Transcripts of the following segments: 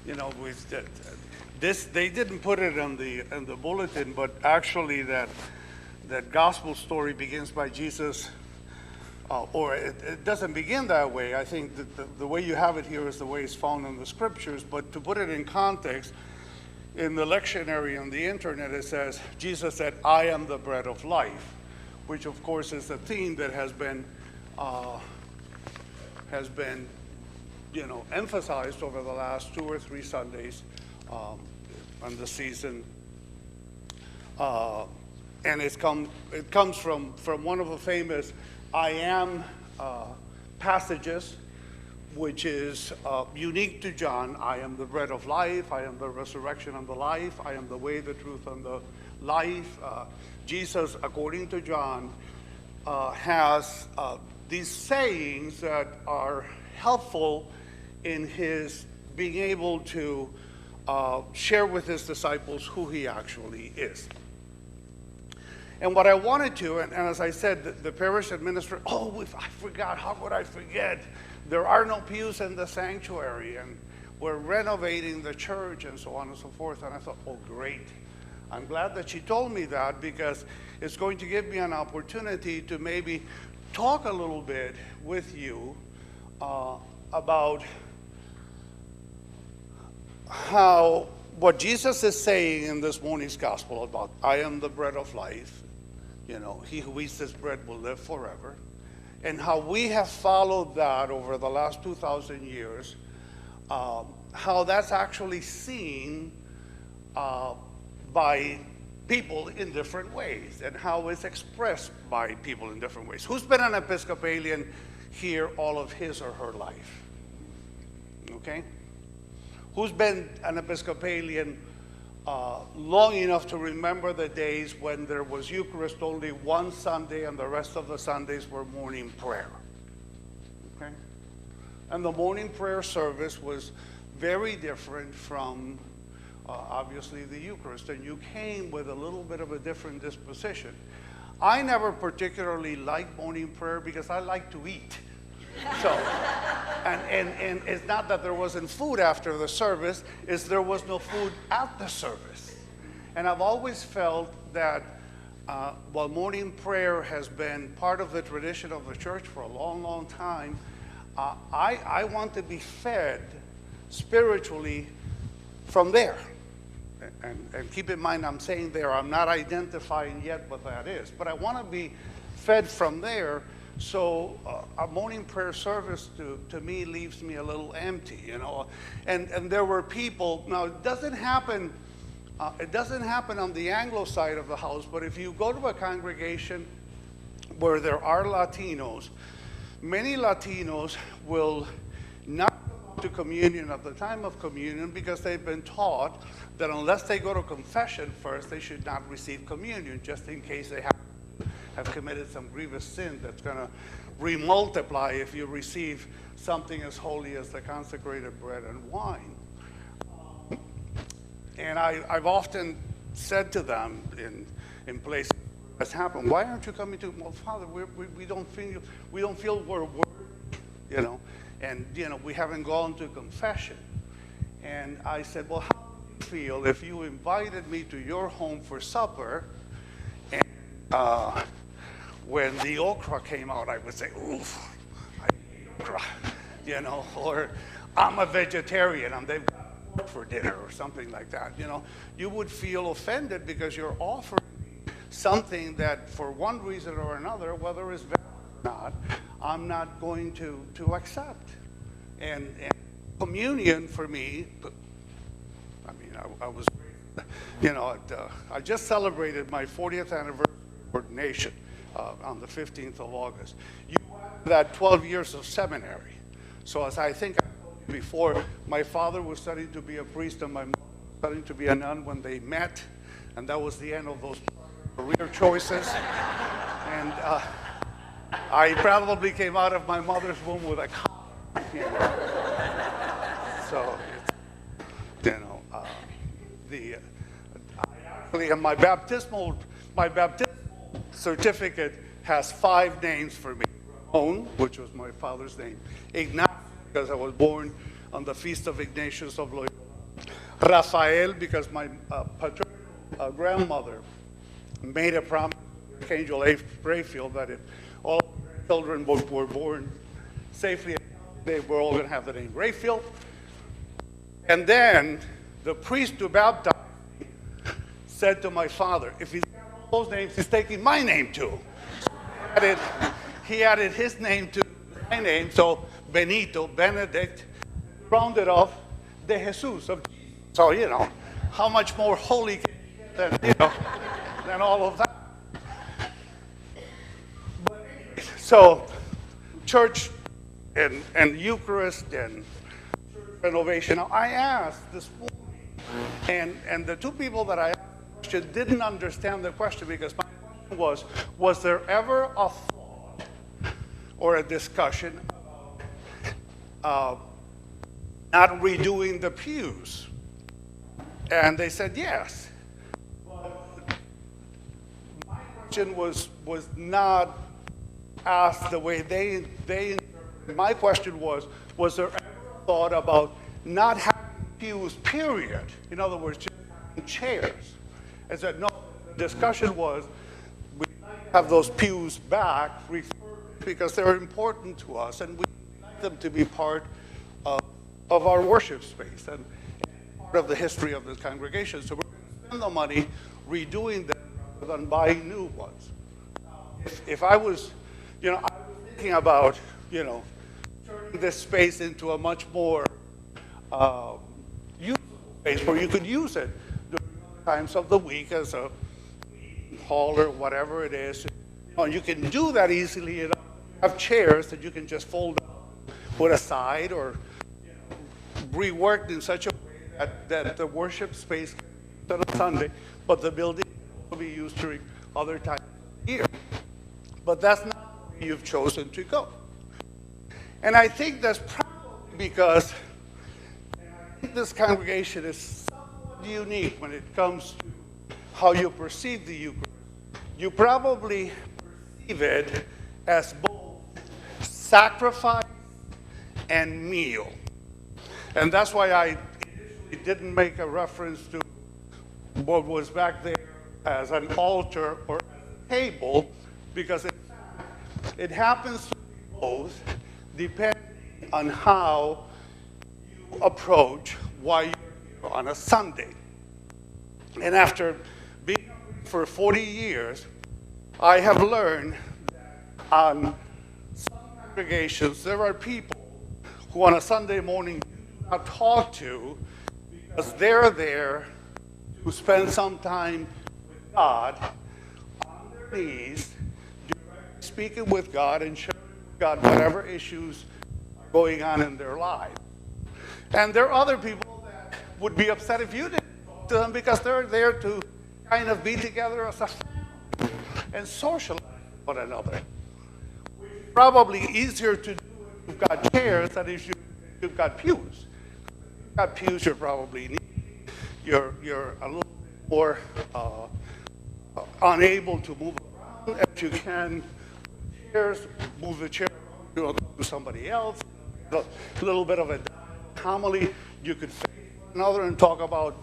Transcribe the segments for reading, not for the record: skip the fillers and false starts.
with this, they didn't put it in the bulletin, but actually that gospel story begins by Jesus, or it doesn't begin that way. I think that the way you have it here is the way it's found in the scriptures, but to put it in context, in the lectionary on the internet, it says, Jesus said, "I am the bread of life," which of course is a theme that has been emphasized over the last 2 or 3 Sundays on the season. And it comes from one of the famous "I am" passages, which is unique to John. "I am the bread of life, I am the resurrection and the life, I am the way, the truth, and the life." Jesus, according to John, has these sayings that are helpful in his being able to share with his disciples who he actually is. And what I wanted to, and as I said, the parish administrator, if I forgot, how could I forget? There are no pews in the sanctuary, and we're renovating the church, and so on and so forth. And I thought, great. I'm glad that she told me that, because it's going to give me an opportunity to maybe talk a little bit with you about how what Jesus is saying in this morning's gospel about "I am the bread of life," he who eats this bread will live forever, and how we have followed that over the last 2,000 years, how that's actually seen by people in different ways, and how it's expressed by people in different ways. Who's been an Episcopalian here all of his or her life? Okay? Who's been an Episcopalian long enough to remember the days when there was Eucharist only one Sunday and the rest of the Sundays were morning prayer? Okay? And the morning prayer service was very different from obviously the Eucharist, and you came with a little bit of a different disposition. I never particularly liked morning prayer because I like to eat. So, and it's not that there wasn't food after the service, it's there was no food at the service. And I've always felt that while morning prayer has been part of the tradition of the church for a long, long time, I want to be fed spiritually from there. And keep in mind, I'm saying there, I'm not identifying yet what that is, but I want to be fed from there. So a morning prayer service to me leaves me a little empty, And there were people. Now it doesn't happen on the Anglo side of the house, but if you go to a congregation where there are Latinos, many Latinos will not go to communion at the time of communion because they've been taught that unless they go to confession first, they should not receive communion, just in case they have committed some grievous sin that's going to remultiply if you receive something as holy as the consecrated bread and wine. And I've often said to them in places where that's happened, "Why aren't you coming to?" "Well, Father, we don't feel we're worthy, and we haven't gone to confession." And I said, "Well, how would you feel if you invited me to your home for supper, and when the okra came out, I would say, 'Oof, I hate okra,' or 'I'm a vegetarian and they've got pork for dinner,' or something like that. You would feel offended because you're offering me something that, for one reason or another, whether it's valid or not, I'm not going to accept. And communion for me, I was, I just celebrated my 40th anniversary of ordination on the 15th of August. You had that 12 years of seminary. So as I think I told you before, my father was studying to be a priest and my mother was studying to be a nun when they met, and that was the end of those career choices. And I probably came out of my mother's womb with a collar. So, my baptismal certificate has 5 names for me. Ramon, which was my father's name. Ignatius, because I was born on the feast of Ignatius of Loyola. Rafael, because my paternal grandmother made a promise to Archangel Raphael that if all children were born safely, they were all going to have the name Raphael. And then the priest who baptized me said to my father, if he's got all those names, he's taking my name too. So he added his name to my name, so Benito, Benedict, rounded off de Jesus of Jesus. So, how much more holy can you get than all of that? But anyway, so church and Eucharist and renovation. Now, I asked this morning, and the two people that I asked didn't understand the question, because my question was there ever a thought or a discussion about not redoing the pews? And they said yes. But my question was not asked the way they interpreted. My question was there ever a thought about not having pews, period? In other words, just having chairs. I said, no, the discussion was we'd like to have those pews back because they're important to us, and we'd like them to be part of our worship space and part of the history of this congregation. So we're going to spend the money redoing them rather than buying new ones. If I was, I was thinking about, turning this space into a much more useful space where you could use it during times of the week as a hall or whatever it is. You can do that easily. You have chairs that you can just fold up, put aside, or reworked in such a way that the worship space can be used on Sunday, but the building will be used during other times of the year. But that's not where you've chosen to go. And I think that's probably because I think this congregation is somewhat unique when it comes to how you perceive the Eucharist. You probably perceive it as both sacrifice and meal. And that's why I initially didn't make a reference to what was back there as an altar or a table, because it happens to be both, depending on how you approach why you're here on a Sunday. And after being for 40 years, I have learned that on some congregations there are people who on a Sunday morning you do not talk to, because they're there to spend some time with God on their knees, speaking with God and sharing with God whatever issues are going on in their lives. And there are other people that would be upset if you didn't talk to them, because they're there to kind of be together as a family and socialize with one another. Which is probably easier to do if you've got chairs than if you've got pews. If you've got pews, you're probably needy. You're a little bit more unable to move around. If you can, chairs, move the chair to somebody else. A little bit of a homily. You could face one another and talk about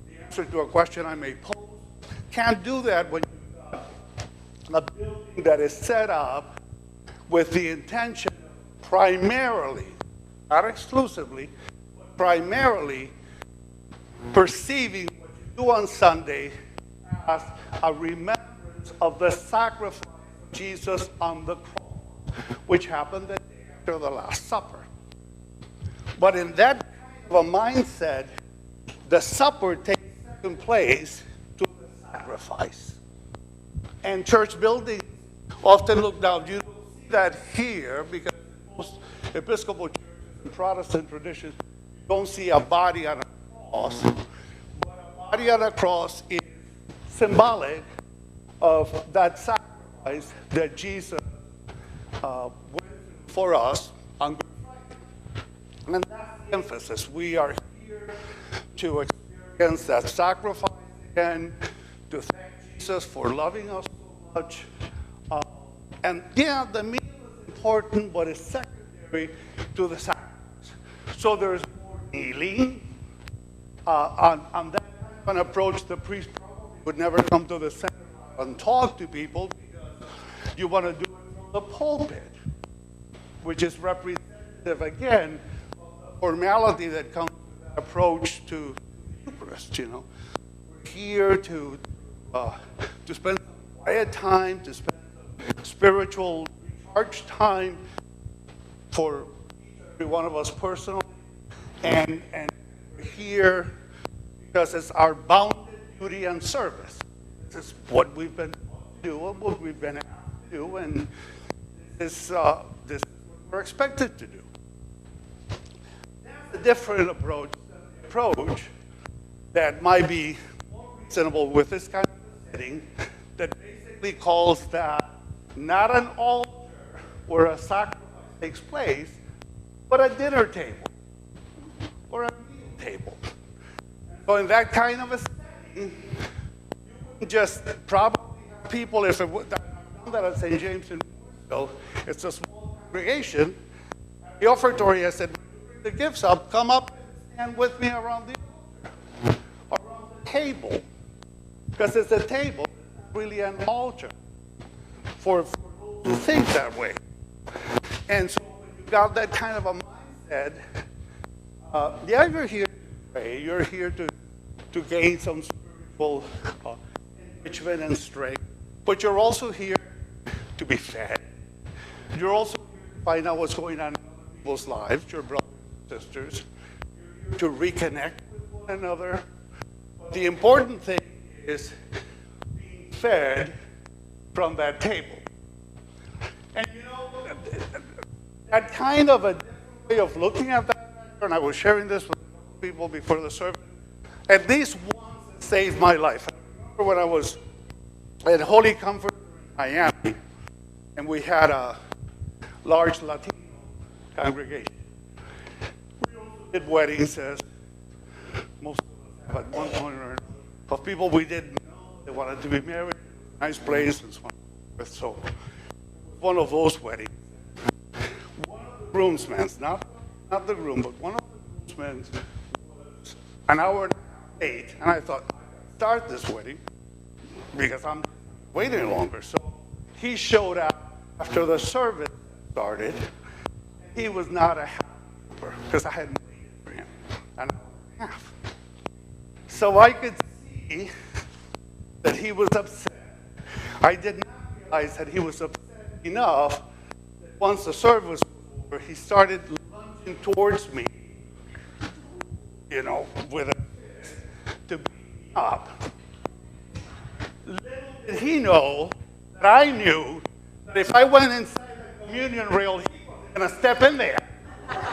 the answer to a question I may pose. Can't do that when you've got a building that is set up with the intention primarily, not exclusively, but primarily perceiving what you do on Sunday as a remembrance of the sacrifice of Jesus on the cross, which happened the day after the Last Supper. But in that kind of a mindset, the supper takes second place to the sacrifice. And church buildings often look down. You don't see that here, because most Episcopal churches and Protestant traditions, you don't see a body on a cross. But a body on a cross is symbolic of that sacrifice that Jesus went for us on Good Friday. And that's the emphasis. We are here to experience that sacrifice again, to thank Jesus for loving us so much. And yeah, the meal is important, but it's secondary to the sacrifice. So there's more kneeling, on that kind of approach, the priest probably would never come to the center and talk to people because you want to do it from the pulpit, which is representative, again, of the formality that comes with that approach to the Eucharist, you know. We're here to spend quiet time, to spend spiritual recharge time for every one of us personally, and we're here because it's our bounded duty and service. This is what we've been doing, what we've been asked to do, and this is what we're expected to do. That's a different approach that might be more reasonable with this kind of setting that basically calls that not an altar where a sacrifice takes place, but a dinner table or a meal table. So in that kind of a setting, you wouldn't just probably have people, if it would, that at St. James in Mooresville, it's a small congregation. The offertory, I said, bring the gifts up, come up and stand with me around the altar, around the table, because it's a table, really an altar for those who think that way. And so when you've got that kind of a mindset, you're here to pray, you're here to gain some spiritual enrichment and strength, but you're also here to be fed. You're also here to find out what's going on in other people's lives, your brothers and sisters. You're here to reconnect with one another. But the important thing is being fed from that table. And you know, that kind of a different way of looking at that, and I was sharing this with people before the service, at least once it saved my life. I remember when I was at Holy Comfort in Miami, and we had a large Latino congregation. We also did weddings, as most of us have at one point or another, of people we didn't know. They wanted to be married, nice place, and so on. So one of those weddings, one of the groomsmen, not the groom, but one of the groomsmen was an hour and a half late, and I thought, start this wedding because I'm waiting longer. So he showed up after the service started. He was not a happy camper because I had waited for him an hour and a half. So I could see that he was upset. I did not realize that he was upset enough that once the service was over, he started lunging towards me, you know, with a fist to beat me up. Little did he know that I knew that if I went inside the communion rail, he wasn't going to step in there. Because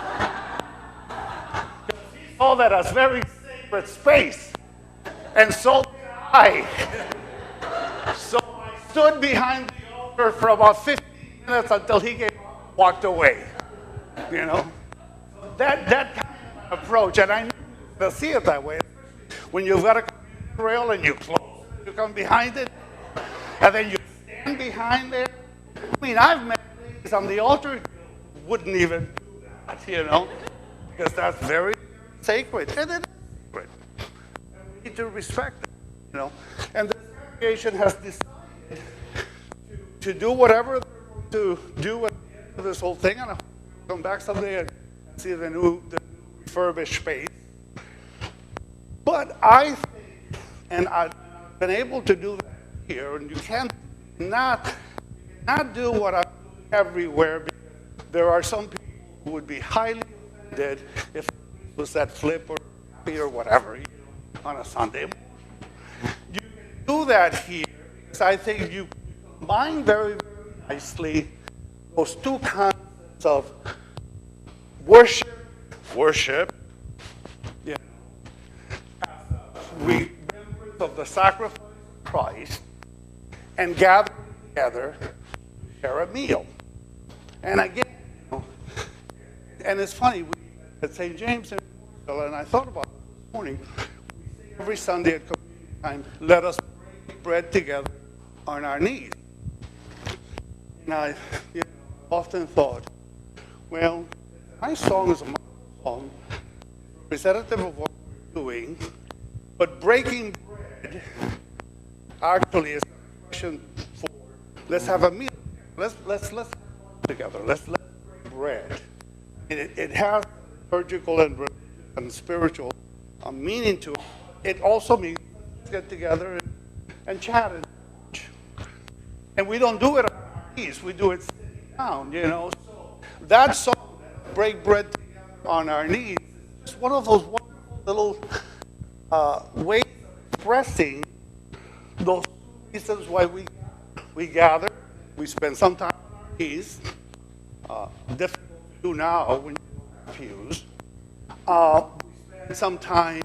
he saw that as very sacred space. And so did I. So I stood behind the altar for about 15 minutes until he walked away. You know? That kind of approach, and I knew they'll see it that way. When you've got a communion rail and you close it, you come behind it, and then you stand behind there. I mean, I've met ladies on the altar who wouldn't even do that, you know, because that's very sacred, and it is sacred. And we need to respect it, you know. And this congregation has decided to do whatever they're going to do at the end of this whole thing, and I'll come back someday and see the new refurbished space. But I think, and I've been able to do that here, and you cannot do what I'm doing everywhere, because there are some people who would be highly offended if it was that flip or happy or whatever, you know, on a Sunday morning. You can do that here because I think you combine very, very nicely those two concepts of worship, you know, as remembrance of the sacrifice of Christ, and gather together to share a meal. And again, you know, and it's funny, we at St. James in Mooresville, and I thought about it this morning, we say every Sunday at communion time, let us break bread together on our knees. And I often thought, well, my song is a song, representative of what we're doing, but breaking bread actually is a question for, let's have a meal. Let's together. Let's break bread. It has liturgical and religious and spiritual meaning to it. It also means let's get together and chat. And we don't do it on our knees. We do it sitting down, So that song, break bread together on our knees, is one of those wonderful little ways of expressing those reasons why we gather. We spend some time on our knees. Difficult to do now when you have pews. We spend some time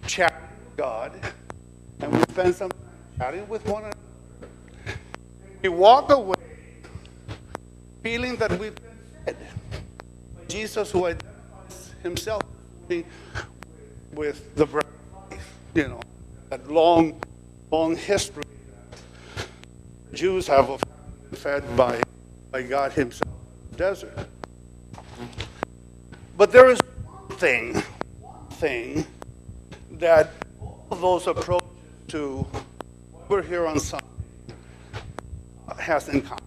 chatting with God, and we spend some time chatting with one another. We walk away feeling that we've been fed. Jesus, who identifies himself with the bread of life, that long history that Jews have of being fed by God himself in the desert. But there is one thing that all of those approaches to what we're here on Sunday has in common.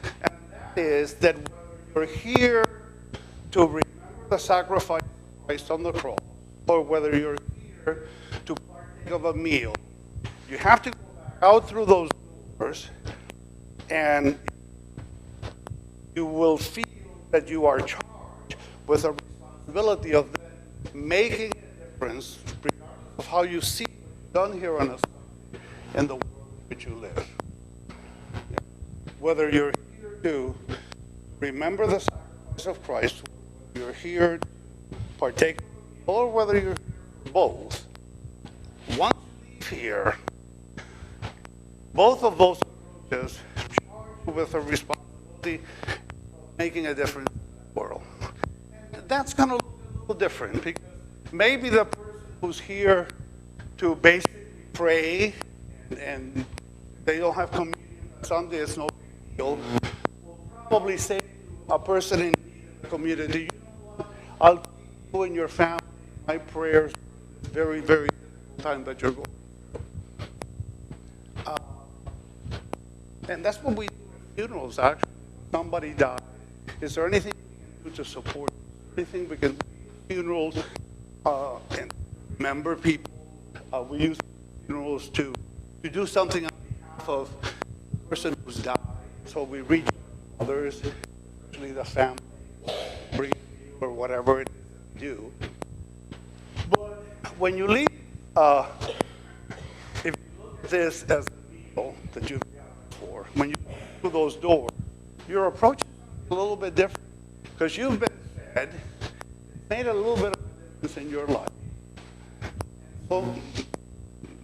And that is that whether you're here to remember the sacrifice of Christ on the cross, or whether you're here to partake of a meal, you have to go back out through those doors, and you will feel that you are charged with a responsibility of making a difference, regardless of how you see it done here on a Sunday in the world in which you live. Whether you're here to remember the sacrifice of Christ, whether you're here to partake, or whether you're both, once you leave here, both of those approaches charge you with a responsibility of making a difference in the world. And that's going to look a little different, because maybe the person who's here to basically pray and they don't have communion on Sunday, it's no will probably say to a person in the community, I'll keep you and your family my prayers very, very difficult time that you're going through. And that's what we do at funerals, actually. Somebody dies. Is there anything we can do to support? Anything we can do at funerals and remember people? We use funerals to do something on behalf of the person who's died. So we reach others, especially the family, bring or whatever it is we do. But when you leave, if you look at this as a meal that you've gathered for, when you go through those doors, your approach is a little bit different, because you've been fed, it's made a little bit of a difference in your life. So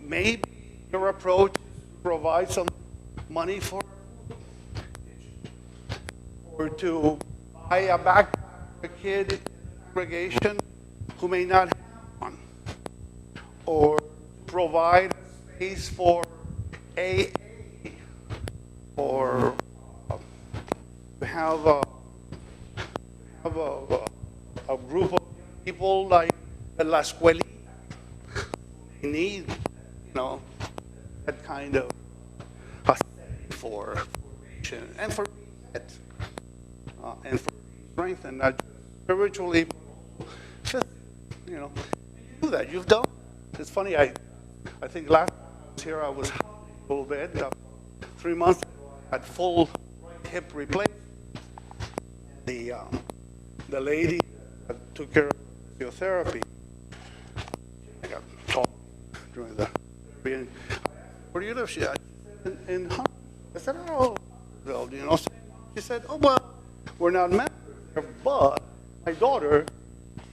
maybe your approach is to provide some money for, or to buy a backpack for a kid in the congregation who may not have one, or provide a space for AA, or have a group of people like La Escuelita who need, that kind of a setting for formation and for reset. And for strength, and not just spiritually, but physically, you do that. You've done. It's funny. I think last time I was here, I was a little bit. 3 months ago, I had full hip replacement. The lady that took care of physiotherapy, I got talked during the. Where do you live? She said, in Huntsville. I said, oh, well, She said, oh well. We're not members here, but my daughter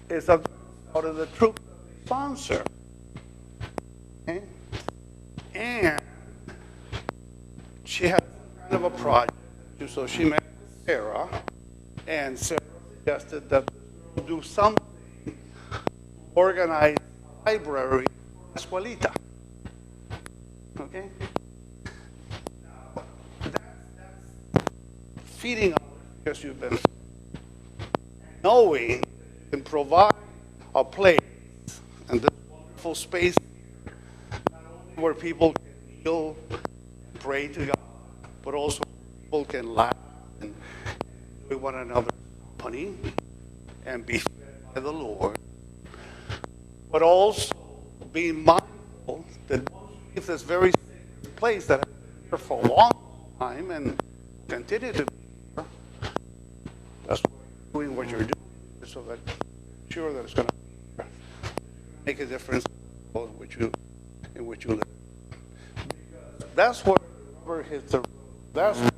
is out of the troop sponsor. Okay? And she had kind of a project, so she met Sarah, and Sarah suggested that we'll do something to organize a library for Escuelita. Okay? Now, that's feeding us because you've been knowing you can provide a place, wonderful space where people can kneel, pray to God, but also people can laugh and enjoy one another's company and be fed by the Lord. But also being mindful that once you leave this very sacred place that has been here for a long time and continue to be here, that's why you're doing what you're doing, so that you're sure that it's going to make a difference in which you live. Because that's where the rubber hits the road. That's where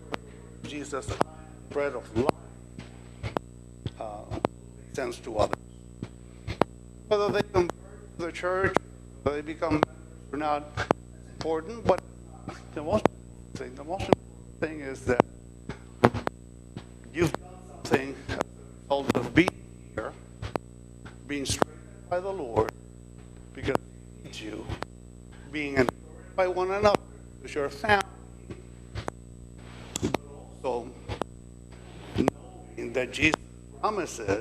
Jesus, the bread of life, extends to others. Whether they convert to the church, whether they become members or not, it's important. But the most important thing is that you've done something as a result of being here, being strengthened by the Lord, because He needs you, being encouraged by one another, because you're a family, but also knowing that Jesus promises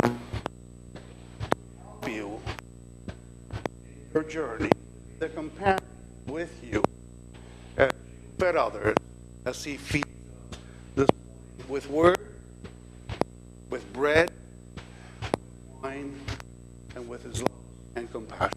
to help you in your journey, the companion with you, as you fed others, as He feeds us this morning with word, with bread, with wine, and with His love and compassion.